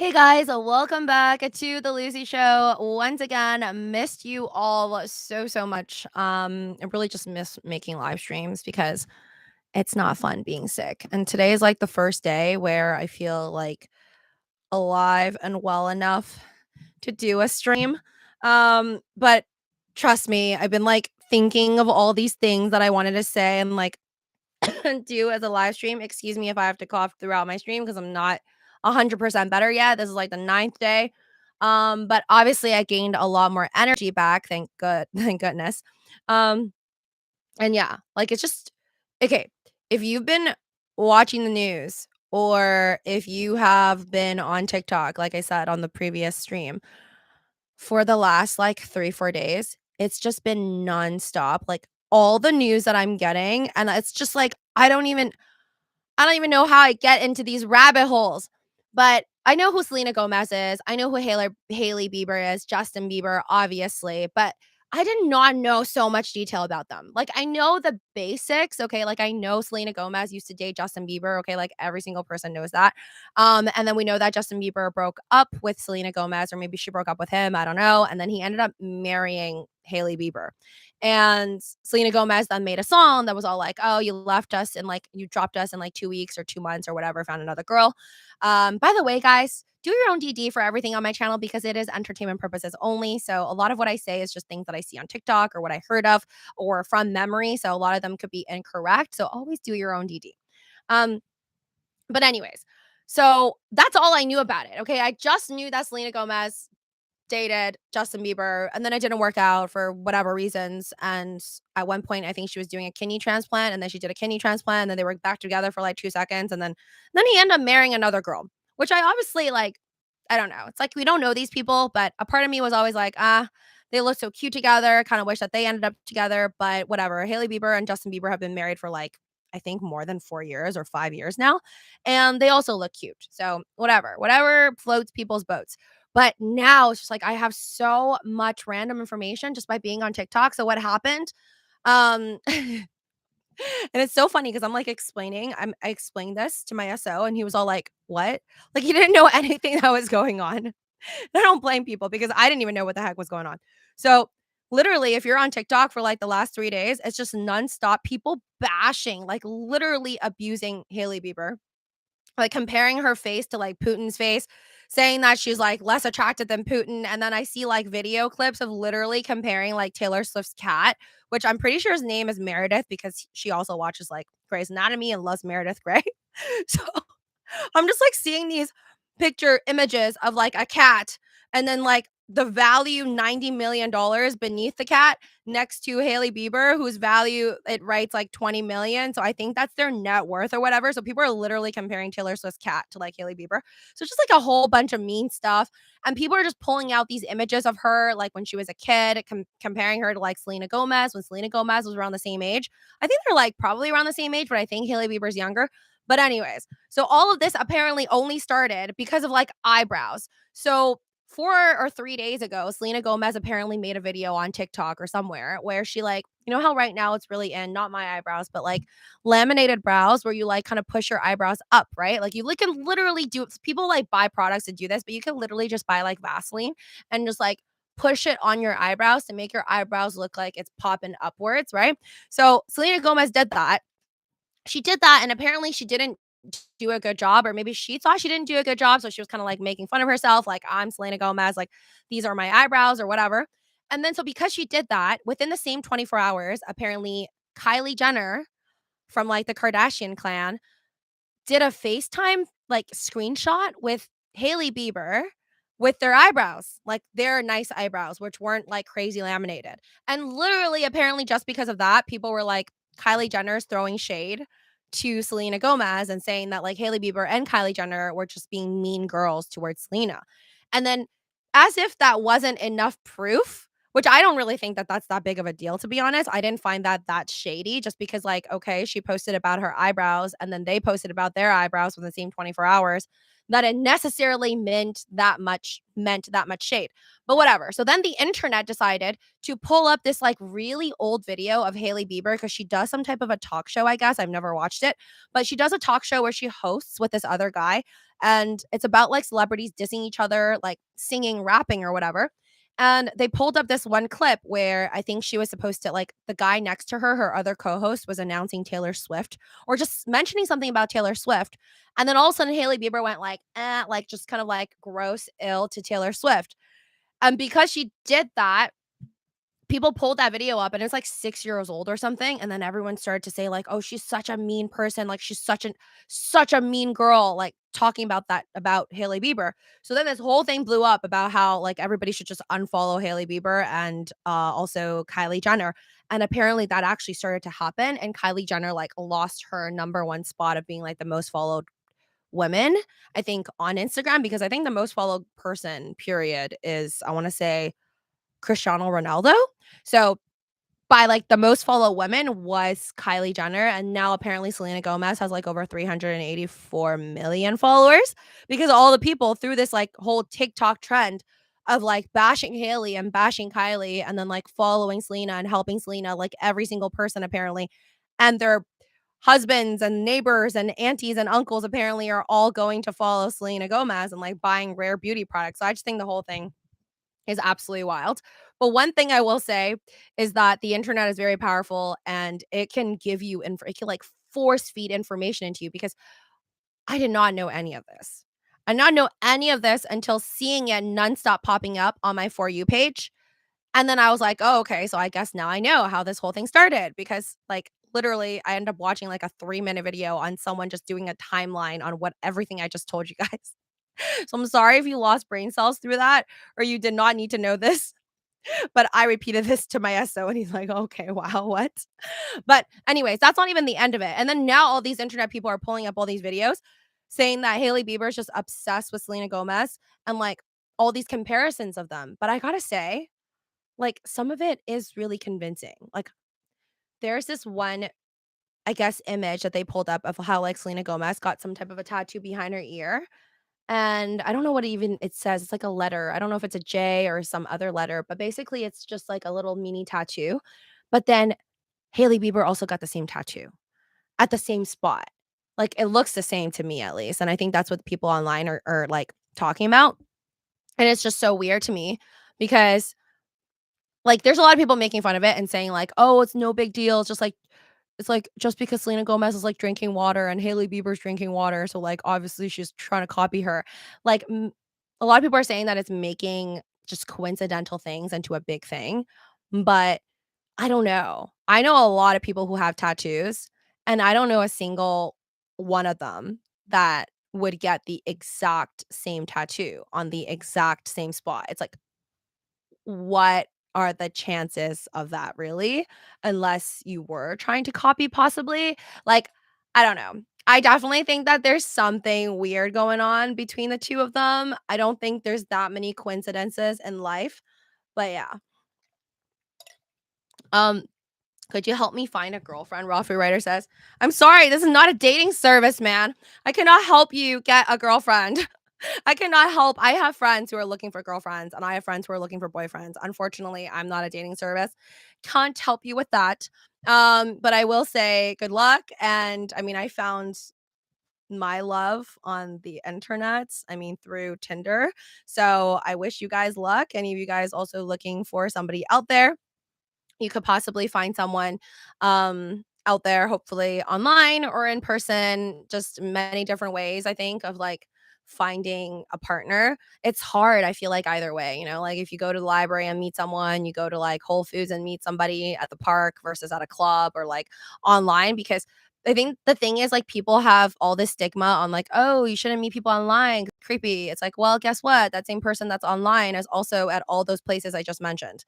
Hey guys, welcome back to the Luci show. Once again, missed you all so much. I really just miss making live streams because it's not fun being sick. And today is like the first day where I feel like alive and well enough to do a stream. But trust me, I've been like thinking of all these things that I wanted to say and like do as a live stream. Excuse me if I have to cough throughout my stream because I'm not 100% better yet. This is like the ninth day. But obviously I gained a lot more energy back. Thank goodness. Um, and yeah, like it's just okay. If you've been watching the news or if you have been on TikTok, like I said on the previous stream, for the last like 3, 4 days, it's just been nonstop. Like all the news that I'm getting, and it's just like I don't even know how I get into these rabbit holes, but I know who Selena Gomez is. I know who Hailey Bieber is, Justin Bieber, obviously, but I did not know so much detail about them. Like, I know the basics, okay? Like, I know Selena Gomez used to date Justin Bieber, okay? Like, every single person knows that. And then we know that Justin Bieber broke up with Selena Gomez, or maybe she broke up with him. I don't know. And then he ended up marrying Hailey Bieber. And Selena Gomez then made a song that was all like, "Oh, you left us and like you dropped us in like 2 weeks or 2 months or whatever, found another girl." By the way, guys, do your own DD for everything on my channel because it is entertainment purposes only. So a lot of what I say is just things that I see on TikTok or what I heard of or from memory. So a lot of them could be incorrect. So always do your own DD. Um, but anyways, so that's all I knew about it. Okay. I just knew that Selena Gomez dated Justin Bieber, and then it didn't work out for whatever reasons. And at one point, I think she was doing a kidney transplant, and then she did a kidney transplant, and then they were back together for like 2 seconds, and then he ended up marrying another girl, which I obviously like. I don't know. It's like we don't know these people, but a part of me was always like, they look so cute together. Kind of wish that they ended up together, but whatever. Hailey Bieber and Justin Bieber have been married for like I think more than 4 years or 5 years now, and they also look cute. So whatever floats people's boats. But now it's just like I have so much random information just by being on TikTok. So what happened? And it's so funny because I explained this to my SO and he was all like, "What?" Like he didn't know anything that was going on. I don't blame people because I didn't even know what the heck was going on. So literally, if you're on TikTok for like the last 3 days, it's just nonstop people bashing, like literally abusing Hailey Bieber, like comparing her face to like Putin's face, saying that she's like less attractive than Putin. And then I see like video clips of literally comparing like Taylor Swift's cat, which I'm pretty sure his name is Meredith because she also watches like Grey's Anatomy and loves Meredith Grey. So I'm just like seeing these picture images of like a cat and then like the value $90 million beneath the cat next to Hailey Bieber, whose value it writes like 20 million. So I think that's their net worth or whatever. So people are literally comparing Taylor Swift's cat to like Hailey Bieber. So it's just like a whole bunch of mean stuff. And people are just pulling out these images of her like when she was a kid, comparing her to like Selena Gomez when Selena Gomez was around the same age. I think they're like probably around the same age, but I think Hailey Bieber's younger. But anyways, so all of this apparently only started because of like eyebrows. So 4 or 3 days ago, Selena Gomez apparently made a video on TikTok or somewhere where she like, you know how right now it's really in, not my eyebrows, but like laminated brows where you like kind of push your eyebrows up, right? Like you can literally do people like buy products to do this, but you can literally just buy like Vaseline and just like push it on your eyebrows to make your eyebrows look like it's popping upwards, right? So Selena Gomez did that. She did that, and apparently she didn't do a good job, or maybe she thought she didn't do a good job, so she was kinda, like, making fun of herself, like, "I'm Selena Gomez, like, these are my eyebrows," or whatever, and then so because she did that, within the same 24 hours, apparently Kylie Jenner from, like, the Kardashian clan did a FaceTime, like, screenshot with Hailey Bieber with their eyebrows, like, their nice eyebrows, which weren't, like, crazy laminated, and literally, apparently, just because of that, people were like, Kylie Jenner's throwing shade to Selena Gomez and saying that, like, Hailey Bieber and Kylie Jenner were just being mean girls towards Selena, and then as if that wasn't enough proof, Which I don't really think that that's that big of a deal, to be honest. I didn't find that that shady just because, like, okay, she posted about her eyebrows and then they posted about their eyebrows within the same 24 hours, that it necessarily meant that much shade. But whatever. So then the internet decided to pull up this like really old video of Hailey Bieber because she does some type of a talk show, I guess. I've never watched it, but she does a talk show where she hosts with this other guy. And it's about like celebrities dissing each other, like singing, rapping, or whatever. And they pulled up this one clip where I think she was supposed to like the guy next to her, her other co-host, was announcing Taylor Swift or just mentioning something about Taylor Swift. And then all of a sudden Hailey Bieber went like, like just kind of like gross ill to Taylor Swift. And because she did that, people pulled that video up and it's like 6 years old or something, and then everyone started to say like, "Oh, she's such a mean person, like she's such a mean girl," like talking about that about Hailey Bieber. So then this whole thing blew up about how like everybody should just unfollow Hailey Bieber and also Kylie Jenner. And apparently that actually started to happen and Kylie Jenner like lost her number 1 spot of being like the most followed women, I think on Instagram because I think the most followed person period is I want to say Cristiano Ronaldo. So by like the most followed women was Kylie Jenner, and now apparently Selena Gomez has like over 384 million followers because all the people through this like whole TikTok trend of like bashing Hailey and bashing Kylie and then like following Selena and helping Selena, like every single person apparently, and their husbands and neighbors and aunties and uncles apparently are all going to follow Selena Gomez and like buying rare beauty products. So I just think the whole thing is absolutely wild. But one thing I will say is that the internet is very powerful and it can give you it can like force feed information into you because I did not know any of this. I did not know any of this until seeing it nonstop popping up on my For You page. And then I was like, oh, okay. So I guess now I know how this whole thing started because, like, literally, I ended up watching like a 3-minute video on someone just doing a timeline on what everything I just told you guys. So I'm sorry if you lost brain cells through that or you did not need to know this, but I repeated this to my SO and he's like, "Okay, wow, what?" But anyways, that's not even the end of it. And then now all these internet people are pulling up all these videos saying that Hailey Bieber is just obsessed with Selena Gomez and like all these comparisons of them. But I got to say, like some of it is really convincing. Like there's this one I guess image that they pulled up of how like Selena Gomez got some type of a tattoo behind her ear and I don't know what even it says. It's like a letter. I don't know if it's a J or some other letter, but basically it's just like a little mini tattoo. But then Hailey Bieber also got the same tattoo at the same spot. Like it looks the same to me at least. And I think that's what people online are like talking about. And it's just so weird to me because like there's a lot of people making fun of it and saying like, oh, it's no big deal. It's like just because Selena Gomez is like drinking water and Hailey Bieber's drinking water, so like obviously she's trying to copy her. Like a lot of people are saying that it's making just coincidental things into a big thing, but I don't know. I know a lot of people who have tattoos, and I don't know a single one of them that would get the exact same tattoo on the exact same spot. It's like what are the chances of that really? Unless you were trying to copy possibly? Like, I don't know. I definitely think that there's something weird going on between the 2 of them. I don't think there's that many coincidences in life, but yeah. Um, could you help me find a girlfriend? Raw Free Writer says, "I'm sorry, this is not a dating service, man. I cannot help you get a girlfriend." I cannot help. I have friends who are looking for girlfriends, and I have friends who are looking for boyfriends. Unfortunately, I'm not a dating service. Can't help you with that. But I will say good luck. And I mean, I found my love on the internet. I mean, through Tinder. So I wish you guys luck. Any of you guys also looking for somebody out there? You could possibly find someone out there, hopefully online or in person, just many different ways, I think, of like finding a partner. It's hard, I feel like, either way, you know, like if you go to the library and meet someone, you go to like Whole Foods and meet somebody at the park versus at a club or like online, because I think the thing is like people have all this stigma on like, oh, you shouldn't meet people online. Creepy. It's like, well, guess what? That same person that's online is also at all those places I just mentioned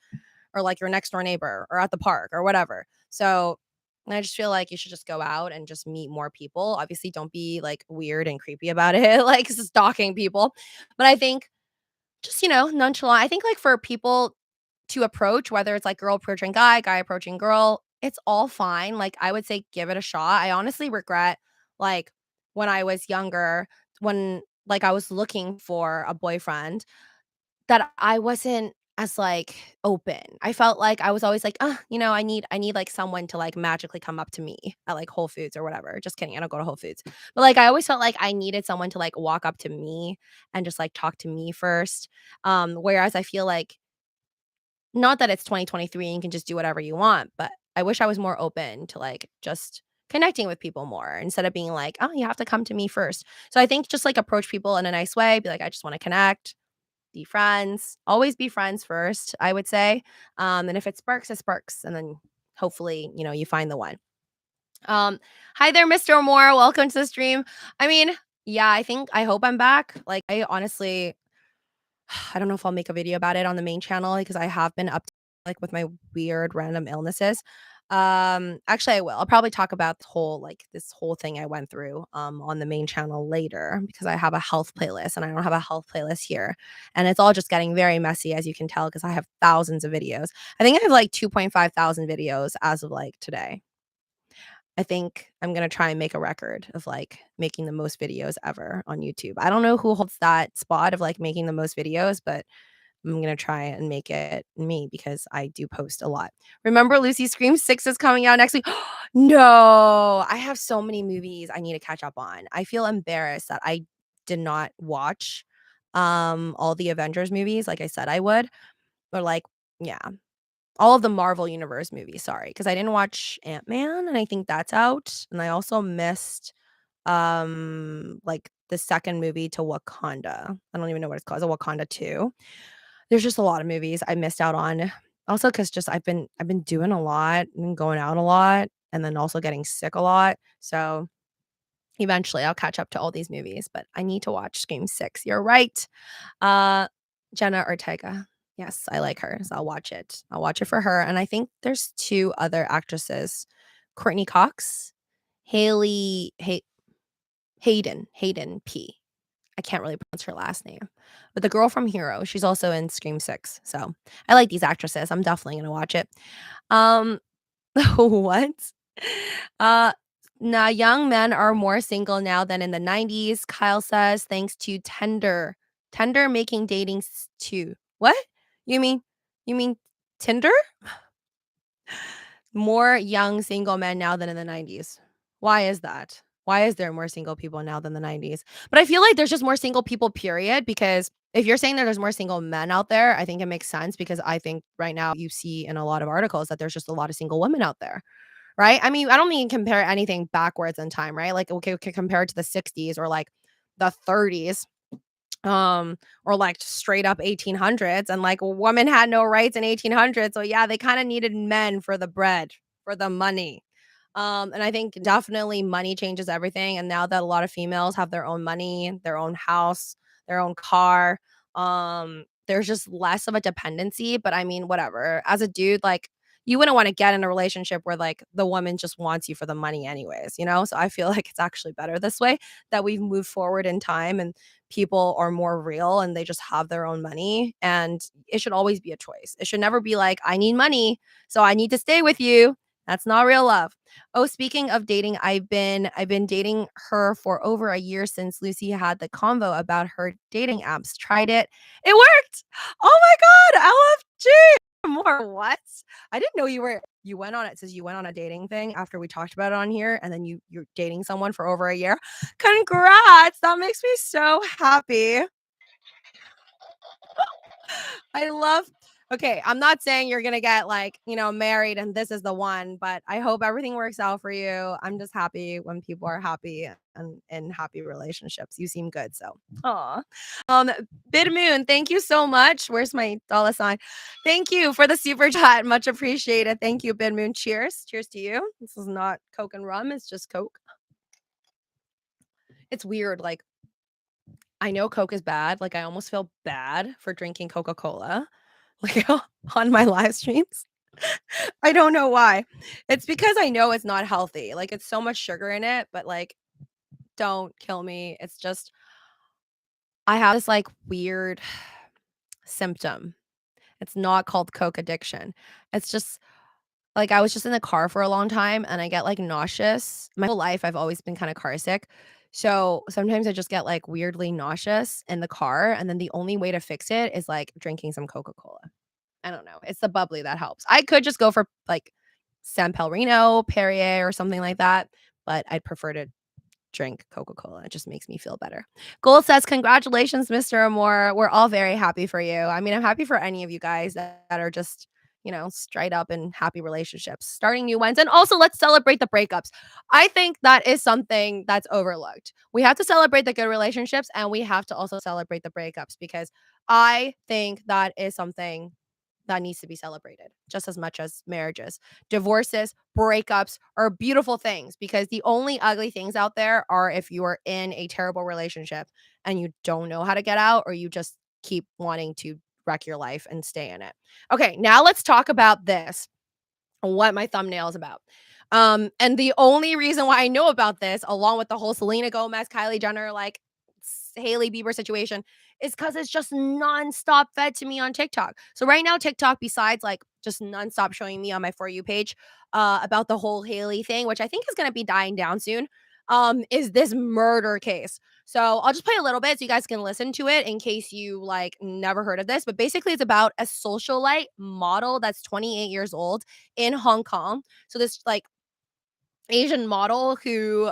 or like your next door neighbor or at the park or whatever. So I just feel like you should just go out and just meet more people. Obviously, don't be like weird and creepy about it, like stalking people. But I think just, you know, nonchalant. I think like for people to approach, whether it's like girl approaching guy, guy approaching girl, it's all fine. Like, I would say give it a shot. I honestly regret, like, when I was younger, when like I was looking for a boyfriend, that I wasn't as, like, open. I felt like I was always like, I need, like, someone to, like, magically come up to me at, like, Whole Foods or whatever." Just kidding, I don't go to Whole Foods. But, like, I always felt like I needed someone to, like, walk up to me and just, like, talk to me first. Whereas I feel like not that it's 2023 and you can just do whatever you want, but I wish I was more open to, like, just connecting with people more instead of being like, "Oh, you have to come to me first." So I think just, like, approach people in a nice way, be like, "I just wanna connect." Be friends. Always be friends first, I would say. And if it sparks, it sparks. And then hopefully, you find the one. Hi there, Mr. Moore. Welcome to the stream. I mean, yeah, I hope I'm back. Like, I honestly I don't know if I'll make a video about it on the main channel because I have been up to, like, with my weird random illnesses. Actually I will. I'll probably talk about this whole thing I went through on the main channel later because I have a health playlist and I don't have a health playlist here. And it's all just getting very messy as you can tell because I have thousands of videos. I think I have like 2.5 thousand videos as of like today. I think I'm gonna try and make a record of, like, making the most videos ever on YouTube. I don't know who holds that spot of, like, making the most videos, but I'm gonna try and make it me because I do post a lot. Remember Lucy Scream 6 is coming out next week? No! I have so many movies I need to catch up on. I feel embarrassed that I did not watch, all the Avengers movies like I said I would, or, like yeah. All of the Marvel Universe movies, sorry, because I didn't watch Ant-Man, and I think that's out, and I also missed, like, the second movie to Wakanda. I don't even know what it's called. Is it Wakanda 2? There's just a lot of movies I missed out on. Also, because just I've been doing a lot and going out a lot, and then also getting sick a lot, so eventually I'll catch up to all these movies, but I need to watch Scream 6. You're right. Uh, Jenna Ortega. Yes, I like her, so I'll watch it. I'll watch it for her, and I think there's 2 other actresses, Courtney Cox, Hailey Hayden P. I can't really pronounce her last name, but the girl from Hero, she's also in Scream 6, so I like these actresses. I'm definitely gonna watch it. Um, what? Uh, Now young men are more single now than in the 90s, Kyle says, thanks to Tender making dating too. What? You mean you mean Tinder? More young single men now than in the 90s. Why is that? Why is there more single people now than the 90s? But I feel like there's just more single people, period, because if you're saying that there's more single men out there, I think it makes sense because I think right now you see in a lot of articles that there's just a lot of single women out there. Right? I mean, I don't mean compare anything backwards in time, right? Like, okay, we could compare it to the 60s or like the 30s, or like straight up 1800s. And like women had no rights in 1800s. So yeah, they kind of needed men for the bread, for the money. And I think definitely money changes everything. And now that a lot of females have their own money, their own house, their own car, there's just less of a dependency. But I mean, whatever. As a dude, like you wouldn't want to get in a relationship where like the woman just wants you for the money anyways, you know? So I feel like it's actually better this way that we've moved forward in time and people are more real and they just have their own money. And it should always be a choice. It should never be like, I need money, so I need to stay with you. That's not real love. Oh, speaking of dating, I've been dating her for over a year since Lucy had the convo about her dating apps. Tried it. It worked. Oh my god, LFG. More what? I didn't know you went on it. Says you went on a dating thing after we talked about it on here and then you're dating someone for over a year. Congrats. That makes me so happy. I love Okay, I'm not saying you're gonna get like, married and this is the one, but I hope everything works out for you. I'm just happy when people are happy and in happy relationships. You seem good, so aw. Bid Moon, thank you so much. Where's my dollar sign? Thank you for the super chat. Much appreciated. Thank you, Bid Moon. Cheers. Cheers to you. This is not Coke and rum, it's just Coke. It's weird, like I know Coke is bad. Like I almost feel bad for drinking Coca-Cola. Like on my live streams. I don't know why. It's because I know it's not healthy. Like it's so much sugar in it, but like don't kill me. It's just I have this like weird symptom. It's not called coke addiction. It's just like, I was just in the car for a long time, and I get, like, nauseous. My whole life, I've always been kinda car sick. So, sometimes I just get, like, weirdly nauseous in the car, and then the only way to fix it is, like, drinking some Coca-Cola. I don't know. It's the bubbly that helps. I could just go for, like, San Pellegrino, Perrier, or something like that, but I'd prefer to drink Coca-Cola. It just makes me feel better. Gold says, "Congratulations, Mr. Amore. We're all very happy for you." I mean, I'm happy for any of you guys that are just, straight up in happy relationships, starting new ones. And also, let's celebrate the breakups. I think that is something that's overlooked. We have to celebrate the good relationships, and we have to also celebrate the breakups, because I think that is something that needs to be celebrated just as much as marriages. Divorces, breakups are beautiful things, because the only ugly things out there are if you are in a terrible relationship and you don't know how to get out, or you just keep wanting to wreck your life and stay in it. Okay, now let's talk about this, what my thumbnail is about. And the only reason why I know about this, along with the whole Selena Gomez, Kylie Jenner, like Hailey Bieber situation, is because it's just nonstop fed to me on TikTok. So right now, TikTok, besides like just nonstop showing me on my For You page about the whole Hailey thing, which I think is going to be dying down soon, is this murder case. So I'll just play a little bit so you guys can listen to it in case you like never heard of this. But basically, it's about a socialite model that's 28 years old in Hong Kong. So this like Asian model who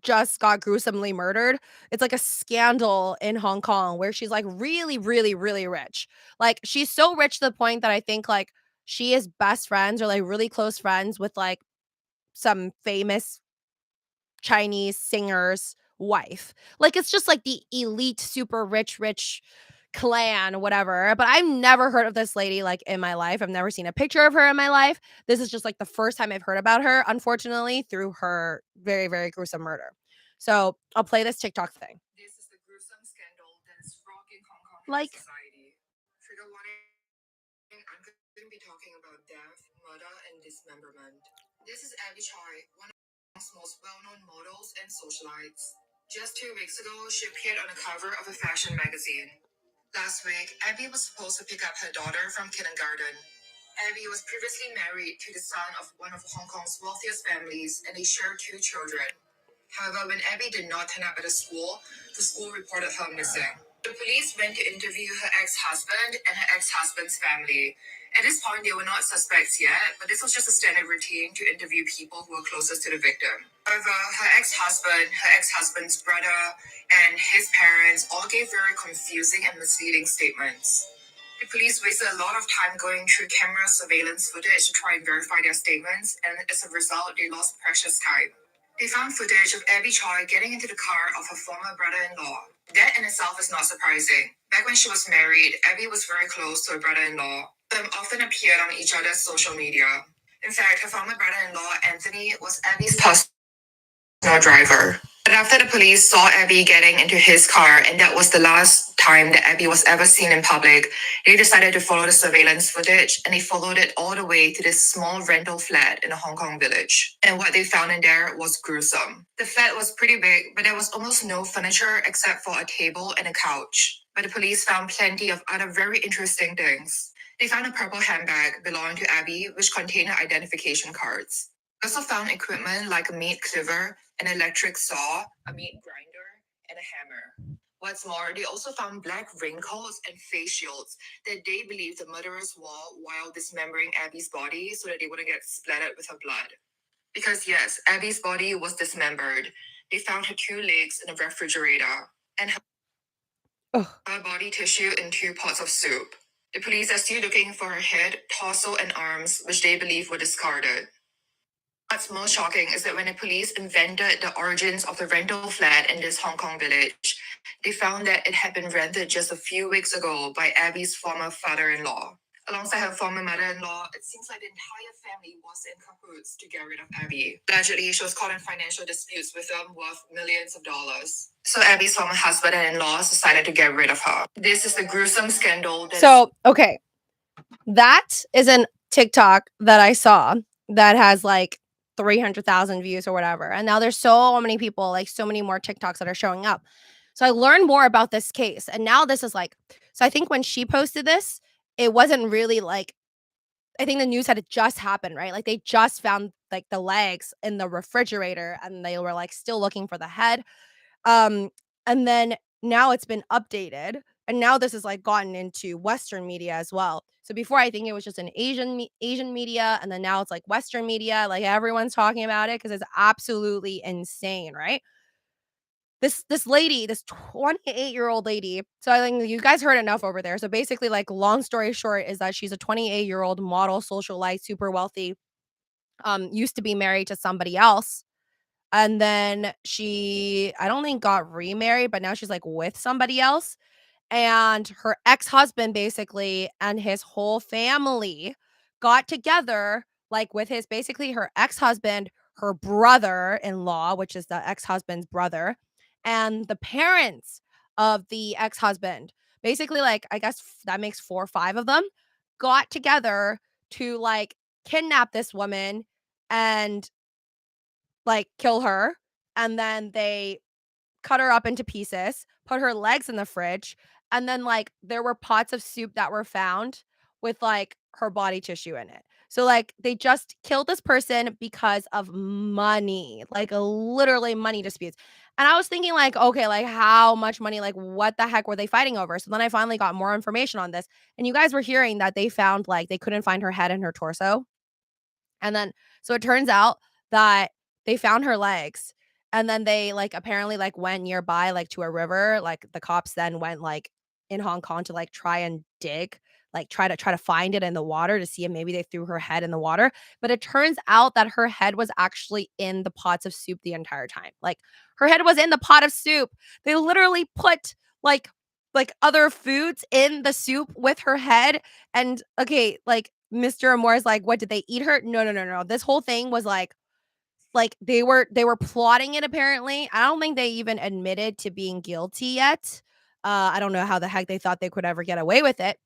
just got gruesomely murdered. It's like a scandal in Hong Kong where she's like really, really, really rich. Like she's so rich to the point that I think like she is best friends or like really close friends with like some famous Chinese singer's wife. Like it's just like the elite, super rich clan, whatever. But I've never heard of this lady like in my life. I've never seen a picture of her in my life. This is just like the first time I've heard about her, unfortunately, through her very, very gruesome murder. So I'll play this TikTok thing. This is the gruesome scandal that is rocking Hong Kong society. Trigger warning, I'm going to be talking about death, murder, and dismemberment. This is Abby Choi, one of Hongkong's most well-known models and socialites. Just 2 weeks ago, she appeared on the cover of a fashion magazine. Last week, Abby was supposed to pick up her daughter from kindergarten. Abby was previously married to the son of one of Hong Kong's wealthiest families, and they shared 2 children. However, when Abby did not turn up at the school reported her missing. The police went to interview her ex-husband and her ex-husband's family. At this point, they were not suspects yet, but this was just a standard routine to interview people who were closest to the victim. However, her ex-husband, her ex-husband's brother, and his parents all gave very confusing and misleading statements. The police wasted a lot of time going through camera surveillance footage to try and verify their statements, and as a result, they lost precious time. They found footage of Abby Choi getting into the car of her former brother-in-law. That in itself is not surprising. Back when she was married, Abby was very close to her brother-in-law. They often appeared on each other's social media. In fact, her former brother-in-law, Anthony, was Abby's personal driver. But after the police saw Abby getting into his car, and that was the last time that Abby was ever seen in public, they decided to follow the surveillance footage, and they followed it all the way to this small rental flat in a Hong Kong village. And what they found in there was gruesome. The flat was pretty big, but there was almost no furniture except for a table and a couch. But the police found plenty of other very interesting things. They found a purple handbag belonging to Abby, which contained her identification cards. They also found equipment like a meat cleaver, an electric saw, a meat grinder, and a hammer. What's more, they also found black raincoats and face shields that they believed the murderers wore while dismembering Abby's body so that they wouldn't get splattered with her blood. Because yes, Abby's body was dismembered. They found her 2 legs in a refrigerator and her body tissue in 2 pots of soup. The police are still looking for her head, torso, and arms, which they believe were discarded. What's most shocking is that when the police invented the origins of the rental flat in this Hong Kong village, they found that it had been rented just a few weeks ago by Abby's former father-in-law. Alongside her former mother-in-law, it seems like the entire family was in cahoots to get rid of Abby. Allegedly, she was caught in financial disputes with them worth millions of dollars. So Abby's former husband and in-laws decided to get rid of her. This is the gruesome scandal. So, okay. That is an TikTok that I saw that has like 300,000 views or whatever. And now there's so many people, like so many more TikToks that are showing up. So I learned more about this case. And now this is like, so I think when she posted this, it wasn't really, like I think the news had just happened, right? Like, they just found, like, the legs in the refrigerator, and they were, like, still looking for the head. Um, and then now it's been updated, and now this has, like, gotten into Western media as well. So before, I think it was just an Asian media, and then now it's, like, Western media, like, everyone's talking about it because it's absolutely insane, right? This lady, this 28-year-old lady, so I think you guys heard enough over there. So basically, like, long story short is that she's a 28-year-old model, socialite, super wealthy, used to be married to somebody else, and then she, I don't think got remarried, but now she's, like, with somebody else, and her ex-husband basically and his whole family got together, like, with his basically her ex-husband, her brother-in-law, which is the ex-husband's brother, and the parents of the ex-husband. Basically, like, I guess that makes 4 or 5 of them, got together to, like, kidnap this woman and, like, kill her, and then they cut her up into pieces, put her legs in the fridge, and then, like, there were pots of soup that were found with, like, her body tissue in it. So, like, they just killed this person because of money, like, literally money disputes. And I was thinking, like, okay, like, how much money, like, what the heck were they fighting over? So then I finally got more information on this, and you guys were hearing that they found, like, they couldn't find her head and her torso. And then so it turns out that they found her legs, and then they, like, apparently, like, went nearby, like, to a river, like, the cops then went, like, in Hong Kong to, like, try and dig, like, try to find it in the water to see if maybe they threw her head in the water, but it turns out that her head was actually in the pots of soup the entire time, like, her head was in the pot of soup. They literally put, like, other foods in the soup with her head, and, okay, like, Mr. Amore is like, "What, did they eat her?" No, no, no, no, this whole thing was like, they were plotting it apparently. I don't think they even admitted to being guilty yet. I don't know how the heck they thought they could ever get away with it,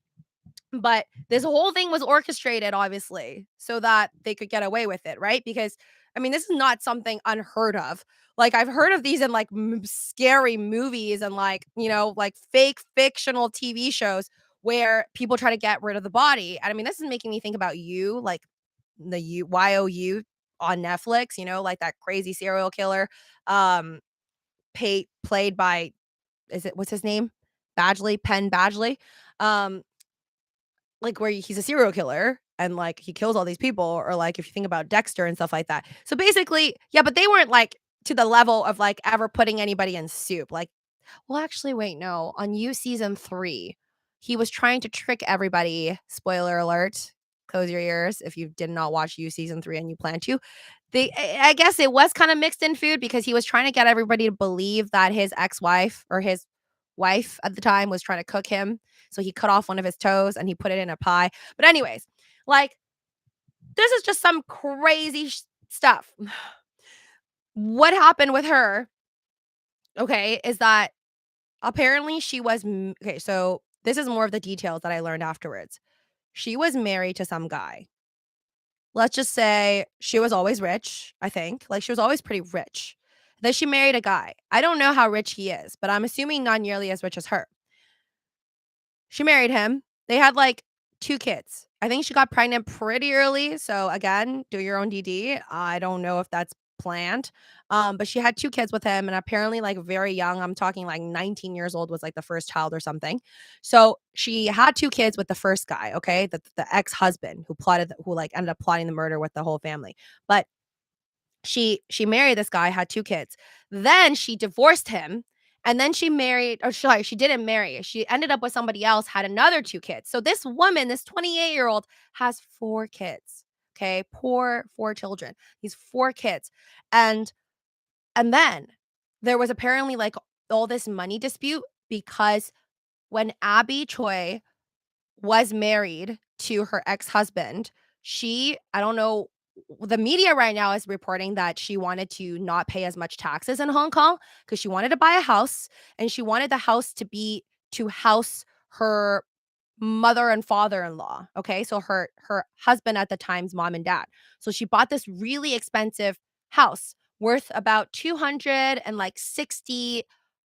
but this whole thing was orchestrated, obviously, so that they could get away with it, right? Because, I mean, this is not something unheard of. Like, I've heard of these in, like, scary movies and, like, like, fake fictional TV shows where people try to get rid of the body, and I mean, this is making me think about You, like, the YOU on Netflix, like, that crazy serial killer, um, played by, is it what's his name? Penn Badgley. Um, like, where he's a serial killer and, like, he kills all these people, or, like, if you think about Dexter and stuff like that. So, basically, yeah, but they weren't, like, to the level of, like, ever putting anybody in soup, like, well, actually, wait, no, on You season 3, he was trying to trick everybody, spoiler alert, close your ears if you did not watch You season 3 and you plan to. I guess it was kinda mixed in food because he was trying to get everybody to believe that his ex-wife, or his wife at the time, was trying to cook him, so he cut off one of his toes and he put it in a pie. But anyways, like, this is just some crazy stuff. What happened with her, okay, is that apparently she was okay, so this is more of the details that I learned afterwards. She was married to some guy. Let's just say she was always rich, I think. Like, she was always pretty rich. Then she married a guy. I don't know how rich he is, but I'm assuming not nearly as rich as her. She married him. They had, like, 2 kids. I think she got pregnant pretty early, so again, do your own DD. I don't know if that's planned, but she had 2 kids with him, and apparently, like, very young. I'm talking, like, 19 years old was, like, the first child or something. So, she had 2 kids with the first guy, okay? The ex-husband who, like, ended up plotting the murder with the whole family. But she married this guy, had 2 kids. Then she divorced him, and then she married, or sorry, she didn't marry. She ended up with somebody else, had another 2 kids. So this woman, this 28-year-old, has 4 kids, okay? Poor 4 children. These 4 kids. And and then there was apparently, like, all this money dispute because when Abby Choi was married to her ex-husband, I don't know, the media right now is reporting that she wanted to not pay as much taxes in Hong Kong because she wanted to buy a house, and she wanted the house to house her mother and father-in-law, okay? So her husband at the time's mom and dad. So she bought this really expensive house worth about 260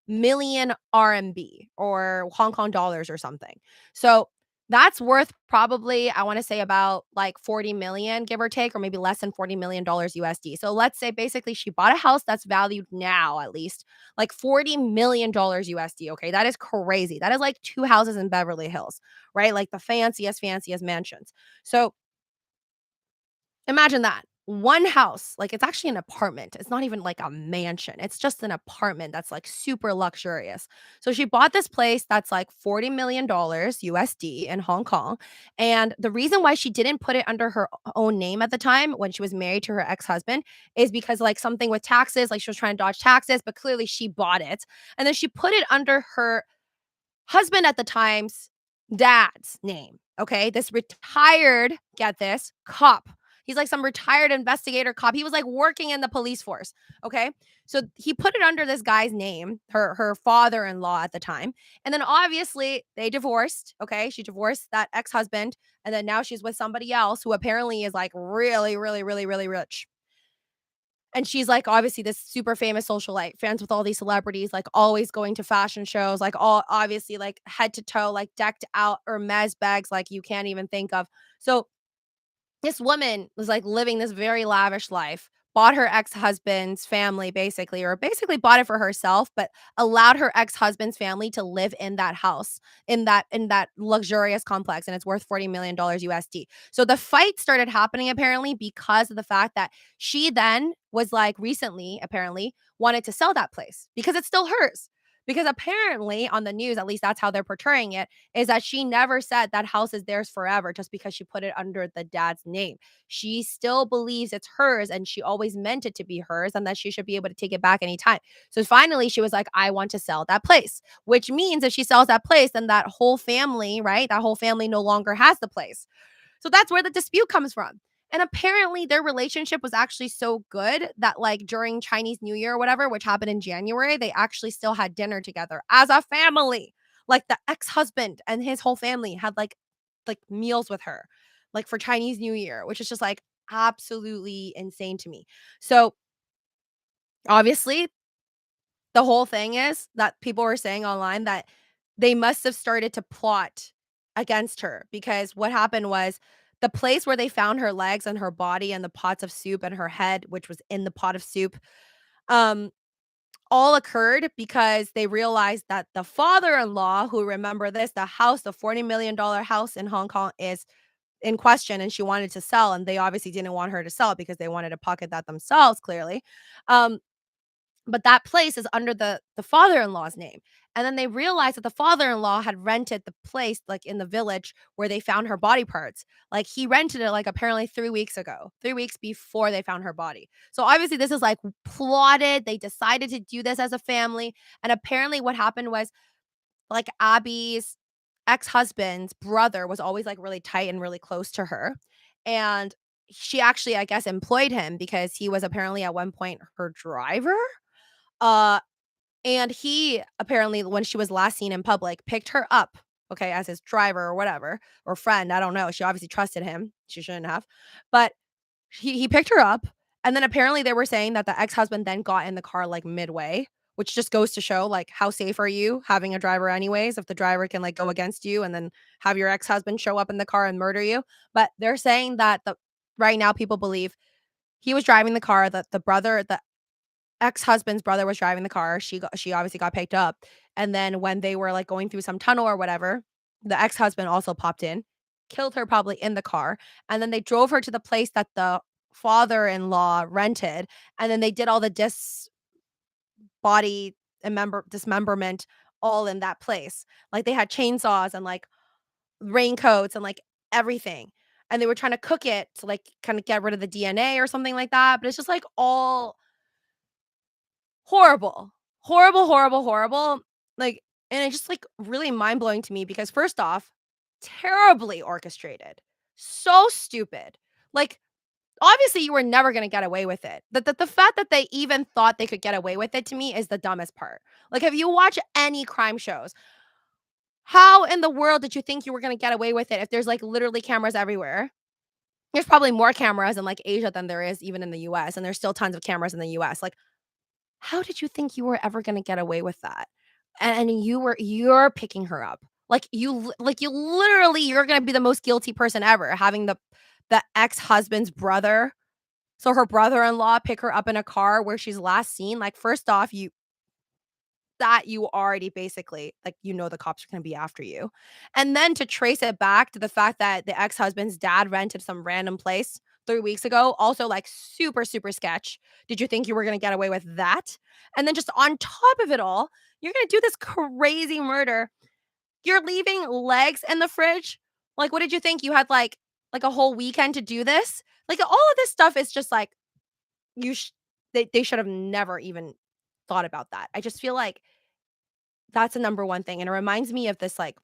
million RMB, or Hong Kong dollars or something. So That's worth probably, I wanna say about, like, 40 million, give or take, or maybe less than $40 million USD. So let's say basically she bought a house that's valued now at least, like, $40 million USD, okay? That is crazy. That is like 2 houses in Beverly Hills, right? Like the fanciest, fanciest mansions. So imagine that. One house, like, it's actually an apartment. It's not even like a mansion. It's just an apartment that's, like, super luxurious. So she bought this place that's, like, $40 million USD in Hong Kong, and the reason why she didn't put it under her own name at the time when she was married to her ex-husband is because, like, something with taxes, like, she was trying to dodge taxes, but clearly she bought it, and then she put it under her husband at the time's dad's name, okay? This retired, get this, cop. He's like some retired investigator cop. He was like working in the police force, okay? So he put it under this guy's name, her father-in-law at the time. And then obviously they divorced, okay? She divorced that ex-husband and then now she's with somebody else who apparently is like really really really really rich. And she's, like, obviously this super famous socialite, friends with all these celebrities, like, always going to fashion shows, like, all obviously, like, head to toe, like, decked out Hermes bags like you can't even think of. So this woman was, like, living this very lavish life, bought her ex-husband's family basically or basically bought it for herself, but allowed her ex-husband's family to live in that house, in that luxurious complex, and it's worth $40 million USD. So the fight started happening apparently because of the fact that she then was, like, recently, apparently, wanted to sell that place because it's still hers. Because apparently on the news, at least that's how they're portraying it, is that she never said that house is theirs forever just because she put it under the dad's name. She still believes it's hers and she always meant it to be hers and that she should be able to take it back anytime. So finally, she was like, I want to sell that place, which means if she sells that place, then that whole family, right? That whole family no longer has the place. So that's where the dispute comes from. And apparently their relationship was actually so good that like during Chinese New Year or whatever, which happened in January, they actually still had dinner together as a family. Like the ex-husband and his whole family had like meals with her, like for Chinese New Year, which is just like absolutely insane to me. So obviously the whole thing is that people were saying online that they must have started to plot against her because what happened was the place where they found her legs and her body and the pots of soup and her head, which was in the pot of soup, um, all occurred because they realized that the father-in-law, who remember this, the house, the $40 million house in Hong Kong is in question and she wanted to sell and they obviously didn't want her to sell because they wanted to pocket that themselves clearly. Um, but that place is under the father-in-law's name, and then they realized that the father-in-law had rented the place, like, in the village where they found her body parts. Like, he rented it, like, apparently 3 weeks ago, 3 weeks before they found her body. So, obviously, this is, like, plotted, they decided to do this as a family, and apparently what happened was, like, Abby's ex-husband's brother was always, like, really tight and really close to her, and she actually, I guess, employed him because he was apparently at one point her driver? Uh, and he apparently, when she was last seen in public, picked her up, okay, as his driver or whatever, or friend, I don't know. She obviously trusted him. She shouldn't have. But he picked her up, and then apparently they were saying that the ex-husband then got in the car, like, midway, which just goes to show, like, how safe are you having a driver anyways if the driver can, like, go against you and then have your ex-husband show up in the car and murder you. But they're saying that the right now people believe he was driving the car, that the ex-husband's brother was driving the car. She obviously got picked up, and then when they were, like, going through some tunnel or whatever, the ex-husband also popped in, killed her probably in the car, and then they drove her to the place that the father-in-law rented, and then they did all the body dismemberment all in that place. Like, they had chainsaws and, like, raincoats and, like, everything, and they were trying to cook it to, like, kinda get rid of the DNA or something like that, but it's just, like, all horrible. Horrible, horrible, horrible. Like, and it's just, like, really mind-blowing to me because first off, terribly orchestrated. So stupid. Like, obviously, you were never gonna get away with it. The fact that they even thought they could get away with it to me is the dumbest part. Like, if you watch any crime shows, how in the world did you think you were gonna get away with it if there's, like, literally cameras everywhere? There's probably more cameras in, like, Asia than there is even in the US, and there's still tons of cameras in the US. Like, how did you think you were ever gonna get away with that? And you're picking her up. Like, you literally you're gonna be the most guilty person ever having the ex-husband's brother, so her brother-in-law pick her up in a car where she's last seen. Like, first off, you already basically like, the cops are gonna be after you. And then to trace it back to the fact that the ex-husband's dad rented some random place 3 weeks ago, also, like, super, super sketch. Did you think you were gonna get away with that? And then just on top of it all, you're gonna do this crazy murder. You're leaving legs in the fridge? Like, what did you think? You had, like, a whole weekend to do this? Like, all of this stuff is just, like, you sh they should have never even thought about that. I just feel like that's the number one thing, and it reminds me of this, like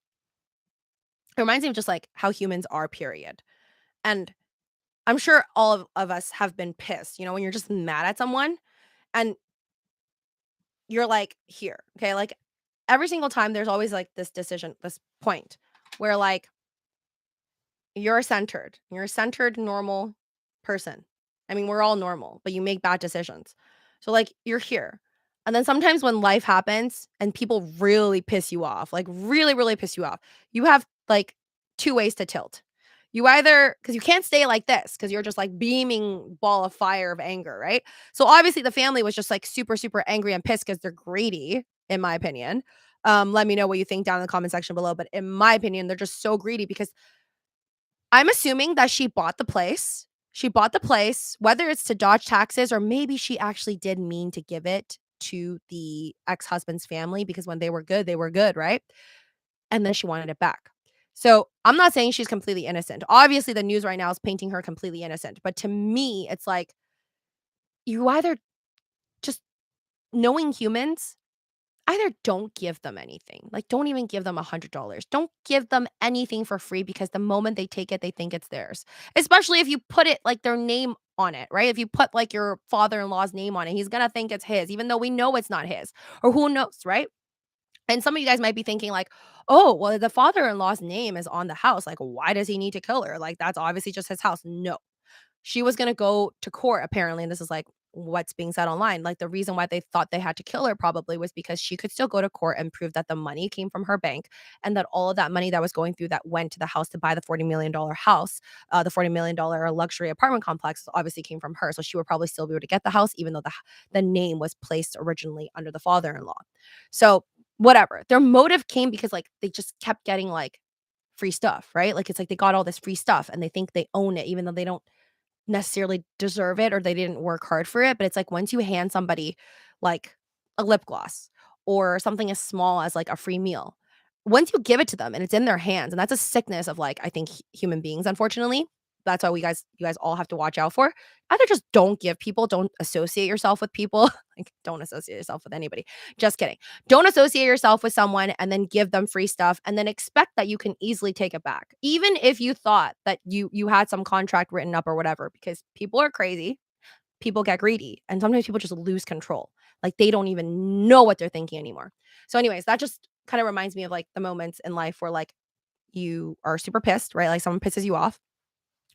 it reminds me of just, like, how humans are, period. And I'm sure all of us have been pissed, when you're just mad at someone and you're like, "Here." Okay, like, every single time there's always, like, this decision, this point where, like, you're a centered, normal person. I mean, we're all normal, but you make bad decisions. So, like, you're here. And then sometimes when life happens and people really piss you off, like, really, really piss you off, you have, like, 2 ways to tilt. You either, because you can't stay like this, because 'cause you're just, like, beaming ball of fire of anger, right? So, obviously, the family was just, like, super, super angry and pissed because 'cause they're greedy, in my opinion. Let me know what you think down in the comment section below, but in my opinion, they're just so greedy because I'm assuming that she bought the place. She bought the place, whether it's to dodge taxes or maybe she actually did mean to give it to the ex-husband's family because when they were good, right? And then she wanted it back. So, I'm not saying she's completely innocent. Obviously, the news right now is painting her completely innocent, but to me, it's like, you either just knowing humans, either don't give them anything. Like, don't even give them $100. Don't give them anything for free because the moment they take it, they think it's theirs. Especially if you put it like their name on it, right? If you put like your father-in-law's name on it, he's gonna think it's his, even though we know it's not his. Or who knows, right? And some of you guys might be thinking, like, oh, well, the father-in-law's name is on the house. Like, why does he need to kill her? Like, that's obviously just his house. No, she was gonna go to court apparently, and this is, like, what's being said online, like, the reason why they thought they had to kill her probably was because she could still go to court and prove that the money came from her bank and that all of that money that was going through that went to the house to buy the $40 million house, the $40 million luxury apartment complex obviously came from her, so she would probably still be able to get the house even though the name was placed originally under the father-in-law. So, whatever. Their motive came because, like, they just kept getting, like, free stuff, right? Like, it's like they got all this free stuff and they think they own it even though they don't necessarily deserve it or they didn't work hard for it, but it's like once you hand somebody like a lip gloss or something as small as like a free meal, once you give it to them and it's in their hands, and that's a sickness of like I think human beings, unfortunately. That's why you guys all have to watch out for. Either just don't give people, don't associate yourself with people. Like don't associate yourself with anybody. Just kidding. Don't associate yourself with someone and then give them free stuff and then expect that you can easily take it back. Even if you thought that you had some contract written up or whatever, because people are crazy, people get greedy, and sometimes people just lose control. Like they don't even know what they're thinking anymore. So, anyways, that just kind of reminds me of like the moments in life where like you are super pissed, right? Like someone pisses you off.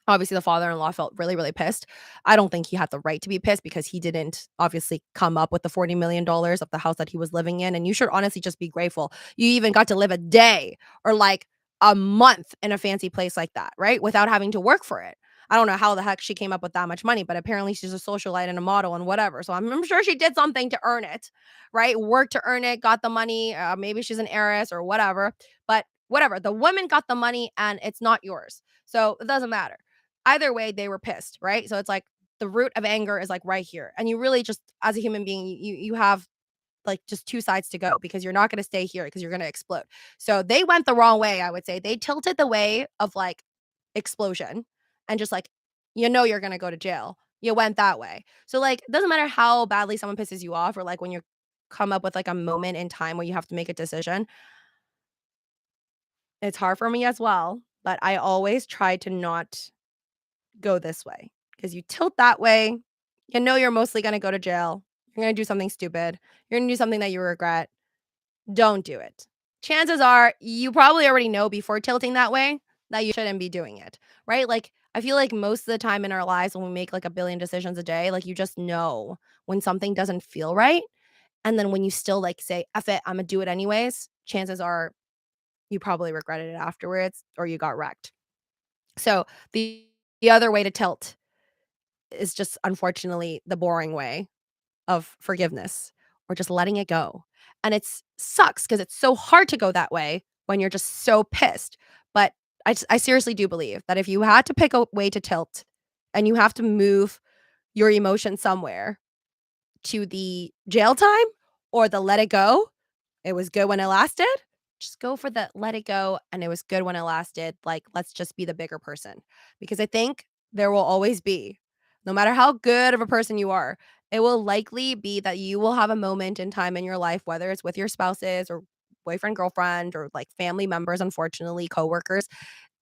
Obviously, the father-in-law felt really, really pissed. I don't think he had the right to be pissed because he didn't obviously come up with the $40 million of the house that he was living in, and you should honestly just be grateful. You even got to live a day or, like, a month in a fancy place like that, right? Without having to work for it. I don't know how the heck she came up with that much money, but apparently she's a socialite and a model and whatever, so I'm sure she did something to earn it, right? Worked to earn it, got the money, maybe she's an heiress or whatever, but whatever. The woman got the money and it's not yours, so it doesn't matter. Either way, they were pissed, right? So it's like the root of anger is like right here. And you really just as a human being, you have like just two sides to go because you're not going to stay here because you're going to explode. So they went the wrong way, I would say. They tilted the way of like explosion and just like you're going to go to jail. You went that way. So like it doesn't matter how badly someone pisses you off or like when you come up with like a moment in time where you have to make a decision. It's hard for me as well, but I always try to not go this way because you tilt that way, you're mostly gonna go to jail. You're gonna do something stupid. You're gonna do something that you regret. Don't do it. Chances are you probably already know before tilting that way that you shouldn't be doing it, right? Like, I feel like most of the time in our lives when we make like a billion decisions a day, like you just know when something doesn't feel right. And then when you still like say, F it, I'm gonna do it anyways, chances are you probably regretted it afterwards or you got wrecked. So, the other way to tilt is just unfortunately the boring way of forgiveness or just letting it go. And it's sucks because it's so hard to go that way when you're just so pissed. But I seriously do believe that if you had to pick a way to tilt and you have to move your emotion somewhere to the jail time or the let it go, it was good when it lasted, just go for the let it go and it was good when it lasted. Like, let's just be the bigger person. Because I think there will always be, no matter how good of a person you are, it will likely be that you will have a moment in time in your life, whether it's with your spouses or boyfriend, girlfriend, or like family members, unfortunately, coworkers,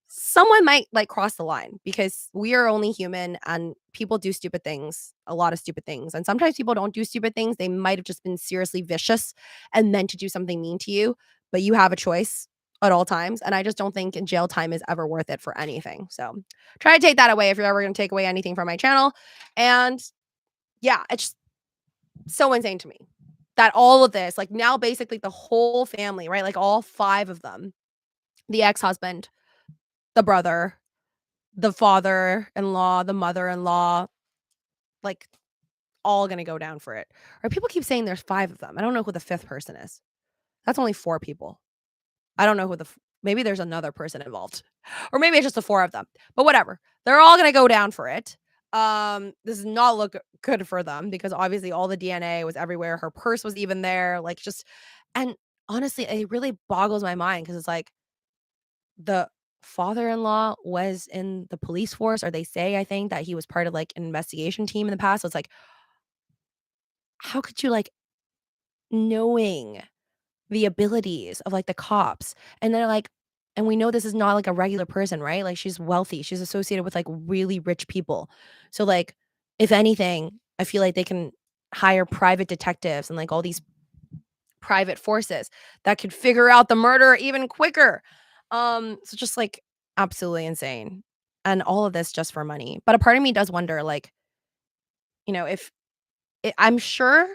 someone might like cross the line because we are only human and people do stupid things, a lot of stupid things. And sometimes people don't do stupid things. They might have just been seriously vicious and meant to do something mean to you, but you have a choice at all times. And I just don't think jail time is ever worth it for anything. So try to take that away if you're ever going to take away anything from my channel. And yeah, it's just so insane to me that all of this, like now basically the whole family, right? Like all five of them, the ex husband, the brother, the father-in-law, the mother-in-law, like, all gonna go down for it. Or people keep saying there's 5 of them. I don't know who the 5th person is. That's only 4 people. I don't know who the f maybe there's another person involved. Or maybe it's just the 4 of them. But whatever. They're all gonna go down for it. This does not look good for them because obviously all the DNA was everywhere. Her purse was even there, like, just and honestly, it really boggles my mind because it's like the father-in-law was in the police force, or they say, I think, that he was part of, like, an investigation team in the past, so it's like, how could you, like, knowing the abilities of, like, the cops, and they're like and we know this is not, like, a regular person, right? Like, she's wealthy, she's associated with, like, really rich people. So, like, if anything, I feel like they can hire private detectives and, like, all these private forces that could figure out the murder even quicker. So just like absolutely insane. And all of this just for money. But a part of me does wonder, like, if I'm sure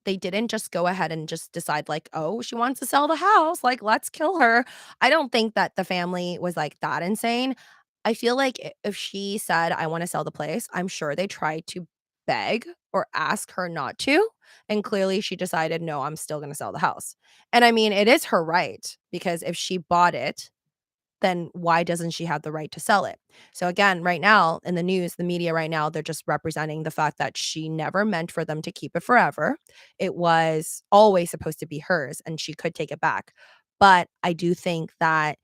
they didn't just go ahead and just decide, like, "Oh, she wants to sell the house, like, let's kill her." I don't think that the family was, like, that insane. I feel like if she said, "I wanna sell the place," I'm sure they tried to beg or ask her not to, and clearly she decided, "No, I'm still gonna sell the house." And I mean, it is her right, because if she bought it, then why doesn't she have the right to sell it? So again, right now in the news, the media right now, they're just representing the fact that she never meant for them to keep it forever. It was always supposed to be hers and she could take it back. But I do think that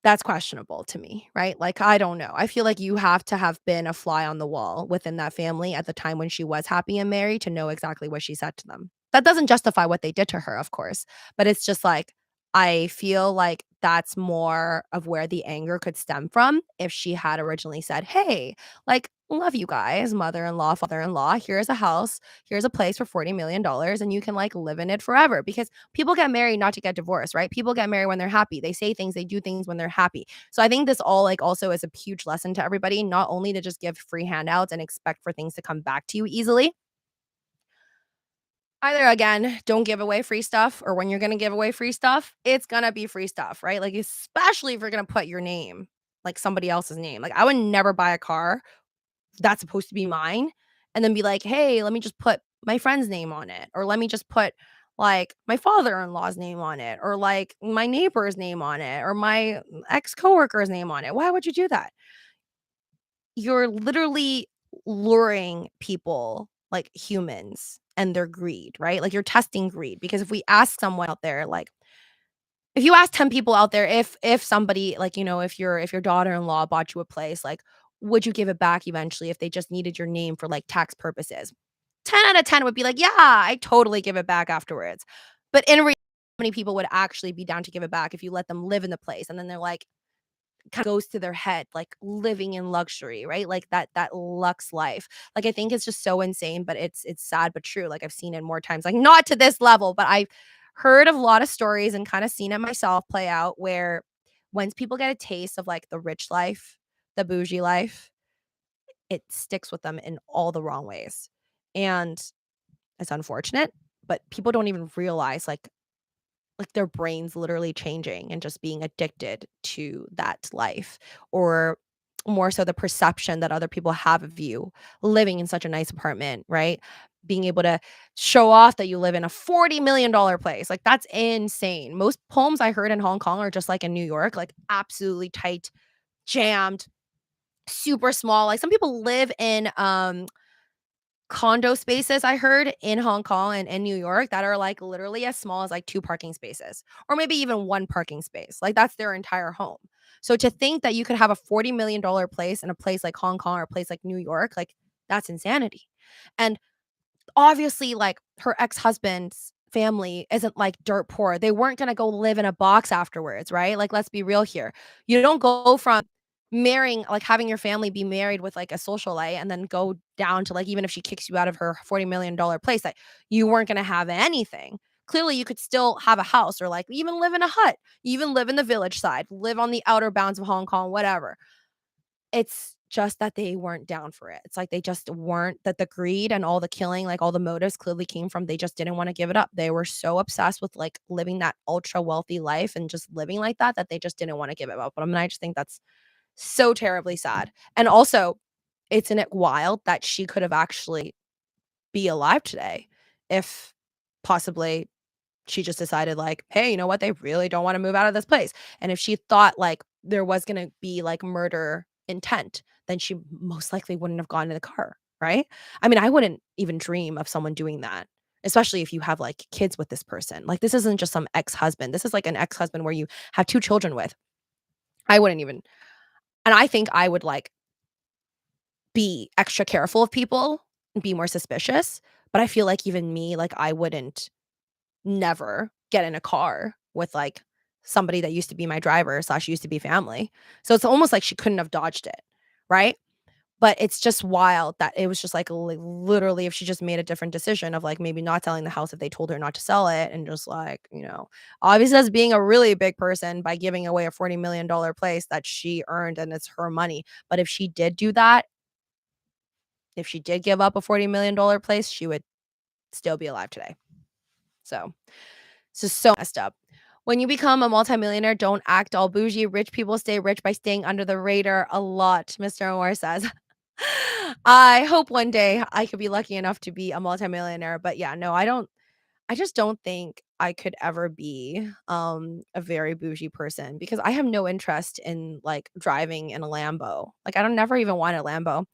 that's questionable to me, right? Like, I don't know. I feel like you have to have been a fly on the wall within that family at the time when she was happy and married to know exactly what she said to them. That doesn't justify what they did to her, of course, but it's just like, I feel like that's more of where the anger could stem from if she had originally said, "Hey, like, love you guys, mother-in-law, father-in-law. Here's a house. Here's a place for $40 million, and you can, like, live in it forever." Because people get married not to get divorced, right? People get married when they're happy. They say things, they do things when they're happy. So I think this all like also is a huge lesson to everybody, not only to just give free handouts and expect for things to come back to you easily. Either again, don't give away free stuff, or when you're gonna give away free stuff, it's gonna be free stuff, right? Like, especially if you're gonna put your name, like somebody else's name. Like, I would never buy a car that's supposed to be mine and then be like, "Hey, let me just put my friend's name on it," or let me just put, like, my father-in-law's name on it, or, like, my neighbor's name on it, or my ex-coworker's name on it. Why would you do that? You're literally luring people, like humans, and their greed, right? Like, you're testing greed because if we ask someone out there, like if you ask 10 people out there, if somebody like, if your daughter-in-law bought you a place, like, would you give it back eventually if they just needed your name for, like, tax purposes? 10 out of 10 would be like, "Yeah, I totally give it back afterwards." But in reality, how many people would actually be down to give it back if you let them live in the place and then they're like kinda goes to their head, like, living in luxury, right? Like, that luxe life. Like, I think it's just so insane, but it's sad but true. Like, I've seen it more times, like, not to this level, but I've heard of a lot of stories and kinda seen it myself play out where once people get a taste of, like, the rich life, the bougie life, it sticks with them in all the wrong ways. And it's unfortunate, but people don't even realize, like, like, their brains literally changing and just being addicted to that life, or more so the perception that other people have of you living in such a nice apartment, right? Being able to show off that you live in a $40 million place, like, that's insane. Most homes I heard in Hong Kong are just like in New York, like, absolutely tight, jammed, super small, like, some people live in, condo spaces I heard in Hong Kong and in New York that are, like, literally as small as, like, 2 parking spaces or maybe even 1 parking space, like, that's their entire home. So to think that you could have a $40 million place in a place like Hong Kong or a place like New York, like, that's insanity. And obviously, like, her ex-husband's family isn't, like, dirt poor. They weren't gonna go live in a box afterwards, right? Like, let's be real here. You don't go from marrying like, having your family be married with, like, a socialite and then go down to, like, even if she kicks you out of her $40 million place, that you weren't gonna have anything. Clearly, you could still have a house or, like, even live in a hut, even live in the village side, live on the outer bounds of Hong Kong, whatever. It's just that they weren't down for it. It's like they just weren't, that the greed and all the killing, like, all the motives clearly came from they just didn't wanna give it up. They were so obsessed with, like, living that ultra wealthy life and just living like that, that they just didn't wanna give it up. But I mean, I just think that's so terribly sad. And also, isn't it wild that she could have actually be alive today if possibly she just decided like, "Hey, you know what? They really don't wanna move out of this place." And if she thought, like, there was gonna be, like, murder intent, then she most likely wouldn't have gone in the car, right? I mean, I wouldn't even dream of someone doing that, especially if you have, like, kids with this person. Like, this isn't just some ex-husband. This is, like, an ex-husband where you have 2 children with. I wouldn't even, and I think I would, like, be extra careful of people and be more suspicious, but I feel like even me, like, I wouldn't never get in a car with, like, somebody that used to be my driver slash used to be family. So it's almost like she couldn't have dodged it, right? But it's just wild that it was just, like, literally if she just made a different decision of, like, maybe not selling the house if they told her not to sell it and just, like, obviously as being a really big person by giving away a $40 million place that she earned and it's her money. But if she did do that, if she did give up a $40 million place, she would still be alive today. So it's just so messed up. When you become a multimillionaire, don't act all bougie. Rich people stay rich by staying under the radar a lot, Mr. Omar says. I hope one day I could be lucky enough to be a multimillionaire. But yeah, no, I just don't think I could ever be a very bougie person because I have no interest in like driving in a Lambo. Like I don't never even want a Lambo.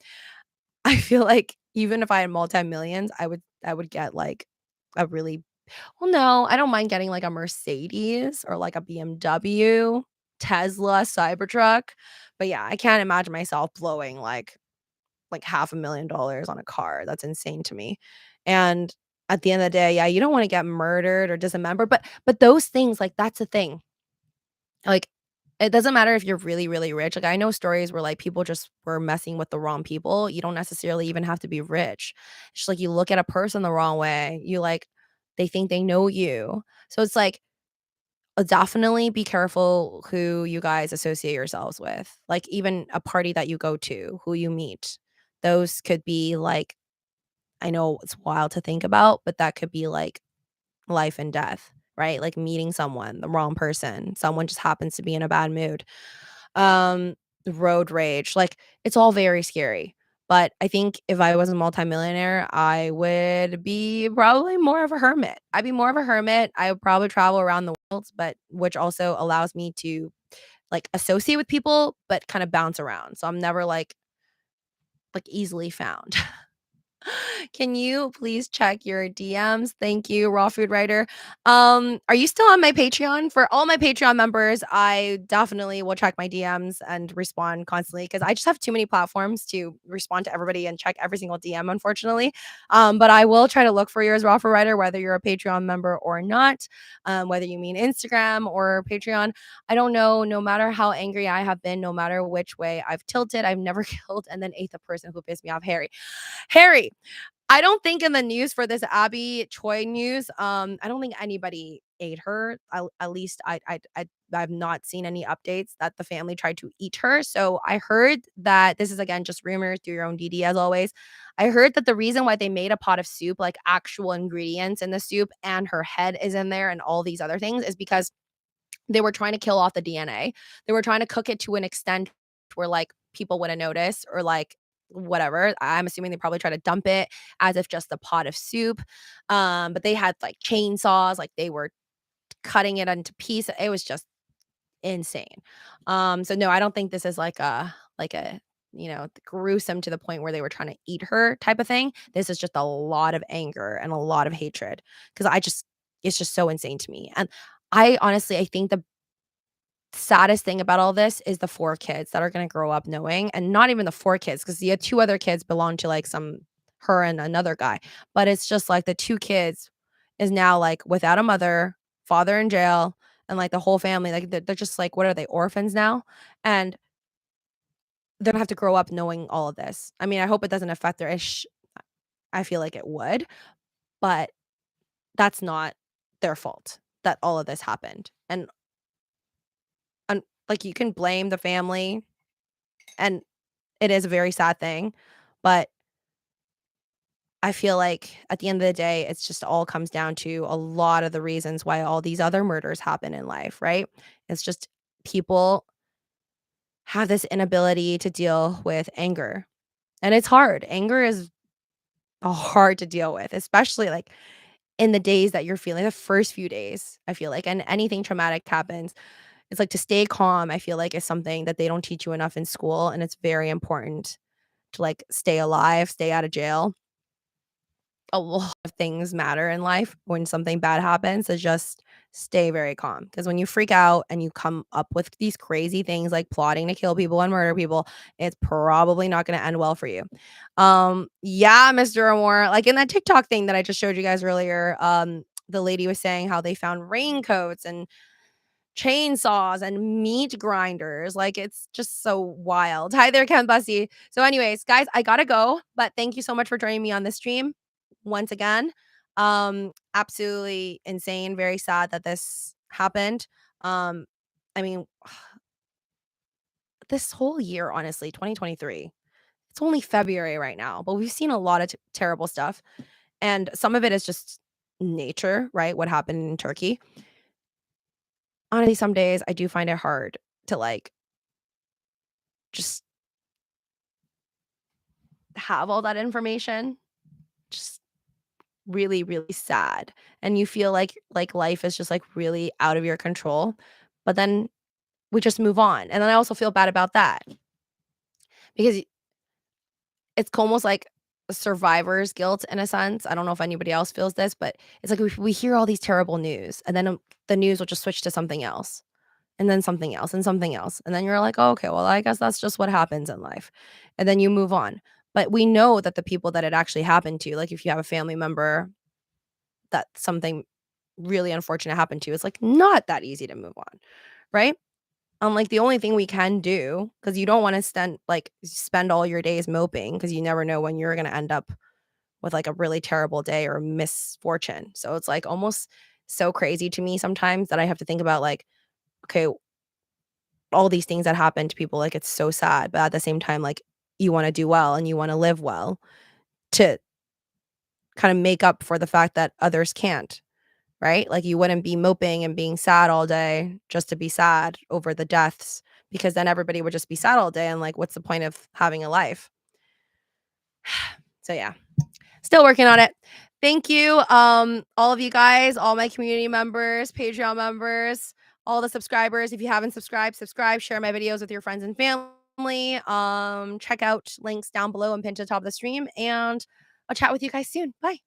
I feel like even if I had multi-millions, I would get like a really, well, no, I don't mind getting like a Mercedes or like a BMW, Tesla, Cybertruck. But yeah, I can't imagine myself blowing like half $1 million on a car. That's insane to me. And at the end of the day, yeah, you don't want to get murdered or dismembered, but those things, like that's the thing. Like, it doesn't matter if you're really, really rich. Like, I know stories where, like, people just were messing with the wrong people. You don't necessarily even have to be rich. It's just like you look at a person the wrong way. You like they think they know you. So it's like, definitely be careful who you guys associate yourselves with. Like, even a party that you go to, who you meet. Those could be like, I know it's wild to think about, but that could be like life and death, right? Like meeting someone, the wrong person, someone just happens to be in a bad mood. Um, road rage, like it's all very scary. But I think if I was a multimillionaire, I would be probably more of a hermit. I'd be more of a hermit. I would probably travel around the world, but which also allows me to like associate with people, but kind of bounce around. So I'm never like easily found. Can you please check your DMs? Thank you, Raw Food Writer. Are you still on my Patreon? For all my Patreon members, I definitely will check my DMs and respond constantly because I just have too many platforms to respond to everybody and check every single DM, unfortunately. But I will try to look for yours, Raw Food Writer, whether you're a Patreon member or not, whether you mean Instagram or Patreon. I don't know. No matter how angry I have been, no matter which way I've tilted, I've never killed and then ate the person who pissed me off, Harry. Harry, I don't think in the news for this Abby Choi news, I don't think anybody ate her. At least I've not seen any updates that the family tried to eat her. So I heard that this is again just rumors, do your own DD as always. I heard that the reason why they made a pot of soup, like actual ingredients in the soup, and her head is in there and all these other things, is because they were trying to kill off the DNA. They were trying to cook it to an extent where, like, people wouldn't notice or, like, whatever. I'm assuming they probably try to dump it as if just a pot of soup. But they had, like, chainsaws, like, they were cutting it into pieces. It was just insane. So no, I don't think this is like a, gruesome to the point where they were trying to eat her type of thing. This is just a lot of anger and a lot of hatred because it's just so insane to me. And I think the saddest thing about all this is the 4 kids that are gonna grow up knowing, and not even the 4 kids, because the 2 other kids belong to, like, some her and another guy, but it's just, like, the 2 kids is now, like, without a mother, father in jail, and, like, the whole family, like, they're just, like, what are they, orphans now? And they're gonna have to grow up knowing all of this. I mean, I hope it doesn't affect their I feel like it would, but that's not their fault that all of this happened, and, like, you can blame the family, and it is a very sad thing, but I feel like at the end of the day, it's just all comes down to a lot of the reasons why all these other murders happen in life, right? It's just people have this inability to deal with anger, and it's hard. Anger is hard to deal with, especially, like, in the days that you're feeling the first few days, I feel like, and anything traumatic happens, it's like to stay calm, I feel like is something that they don't teach you enough in school, and it's very important to, like, stay alive, stay out of jail. A lot of things matter in life when something bad happens, so just stay very calm. Because when you freak out and you come up with these crazy things like plotting to kill people and murder people, it's probably not gonna end well for you. Yeah, Mr. Amore, like in that TikTok thing that I just showed you guys earlier, the lady was saying how they found raincoats and chainsaws and meat grinders, like, it's just so wild. Hi there, Ken Bussy. So anyways, guys, I gotta go, but thank you so much for joining me on this stream once again. Absolutely insane, very sad that this happened. Um, I mean, this whole year, honestly, 2023, it's only February right now, but we've seen a lot of terrible stuff, and some of it is just nature, right? What happened in Turkey. Honestly, some days I do find it hard to, like, just have all that information. Just really, really sad, and you feel like life is just, like, really out of your control, but then we just move on, and then I also feel bad about that because it's almost like survivor's guilt in a sense. I don't know if anybody else feels this, but it's like we hear all these terrible news, and then, the news will just switch to something else, and then something else, and something else, and then you're like, "Oh, okay, well, I guess that's just what happens in life," and then you move on. But we know that the people that it actually happened to, like, if you have a family member that something really unfortunate happened to, it's, like, not that easy to move on, right? Like, the only thing we can do, because you don't wanna spend all your days moping, because you never know when you're gonna end up with, like, a really terrible day or misfortune. So it's, like, almost so crazy to me sometimes that I have to think about, like, okay, all these things that happen to people, like, it's so sad, but at the same time, like, you wanna do well and you wanna live well to kinda make up for the fact that others can't. Right? Like, you wouldn't be moping and being sad all day just to be sad over the deaths, because then everybody would just be sad all day, and, like, what's the point of having a life? So, yeah, still working on it. Thank you, all of you guys, all my community members, Patreon members, all the subscribers. If you haven't subscribed, subscribe, share my videos with your friends and family. Check out links down below and pinned to the top of the stream, and I'll chat with you guys soon. Bye.